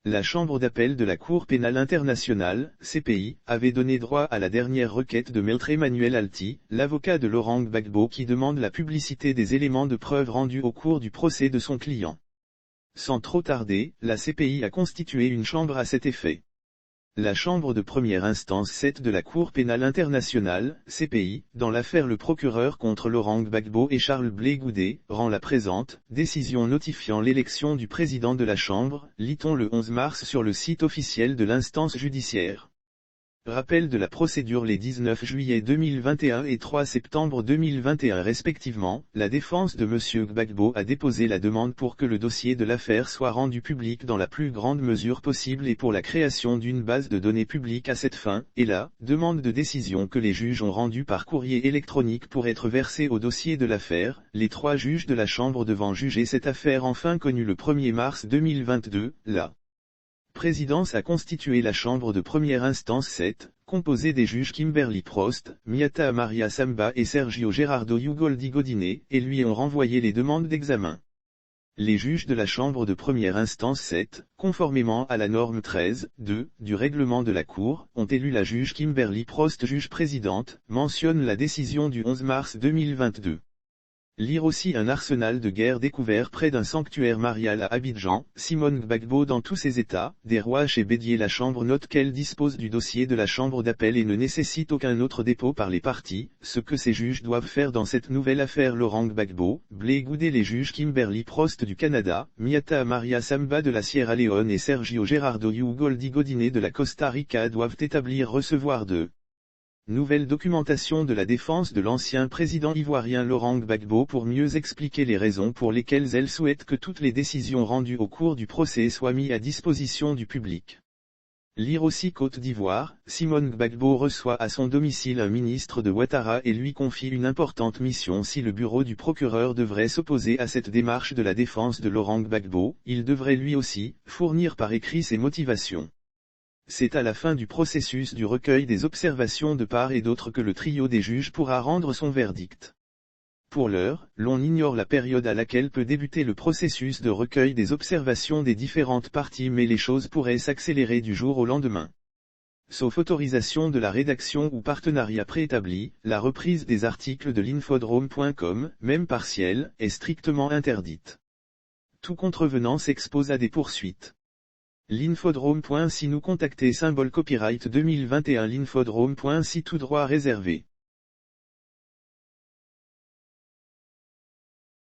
La Chambre d'appel de la Cour pénale internationale, CPI, avait donné droit à la dernière requête de Maître Emmanuel Alti, l'avocat de Laurent Gbagbo qui demande la publicité des éléments de preuve rendus au cours du procès de son client. Sans trop tarder, la CPI a constitué une chambre à cet effet. La Chambre de première instance 7 de la Cour pénale internationale, CPI, dans l'affaire le procureur contre Laurent Gbagbo et Charles Blé Goudet, rend la présente décision notifiant l'élection du président de la Chambre, lit-on le 11 mars sur le site officiel de l'instance judiciaire. Rappel de la procédure les 19 juillet 2021 et 3 septembre 2021 respectivement, la défense de M. Gbagbo a déposé la demande pour que le dossier de l'affaire soit rendu public dans la plus grande mesure possible et pour la création d'une base de données publique à cette fin, et la demande de décision que les juges ont rendue par courrier électronique pour être versée au dossier de l'affaire. Les 3 juges de la Chambre devant juger cette affaire enfin connue le 1er mars 2022, la présidence a constitué la Chambre de première instance 7, composée des juges Kimberly Prost, Miata Maria Samba et Sergio Gerardo Ugoldi Godine, et lui ont renvoyé les demandes d'examen. Les juges de la Chambre de première instance 7, conformément à la norme 13.2 du règlement de la Cour, ont élu la juge Kimberly Prost juge présidente, mentionne la décision du 11 mars 2022. Lire aussi un arsenal de guerre découvert près d'un sanctuaire marial à Abidjan, Simone Gbagbo dans tous ses états, des rois chez Bédier. La Chambre note qu'elle dispose du dossier de la Chambre d'appel et ne nécessite aucun autre dépôt par les parties, ce que ces juges doivent faire dans cette nouvelle affaire Laurent Gbagbo, Blé Goudet. Les juges Kimberly Prost du Canada, Miata Maria Samba de la Sierra Leone et Sergio Gerardo Ugoldi Godine de la Costa Rica doivent établir recevoir de nouvelle documentation de la défense de l'ancien président ivoirien Laurent Gbagbo pour mieux expliquer les raisons pour lesquelles elle souhaite que toutes les décisions rendues au cours du procès soient mises à disposition du public. Lire aussi Côte d'Ivoire, Simone Gbagbo reçoit à son domicile un ministre de Ouattara et lui confie une importante mission. Si le bureau du procureur devrait s'opposer à cette démarche de la défense de Laurent Gbagbo, il devrait lui aussi fournir par écrit ses motivations. C'est à la fin du processus du recueil des observations de part et d'autre que le trio des juges pourra rendre son verdict. Pour l'heure, l'on ignore la période à laquelle peut débuter le processus de recueil des observations des différentes parties, mais les choses pourraient s'accélérer du jour au lendemain. Sauf autorisation de la rédaction ou partenariat préétabli, la reprise des articles de l'infodrome.com, même partielle, est strictement interdite. Tout contrevenant s'expose à des poursuites. L'infodrome.si nous contacter symbole copyright 2021 l'infodrome.si tout droit réservé.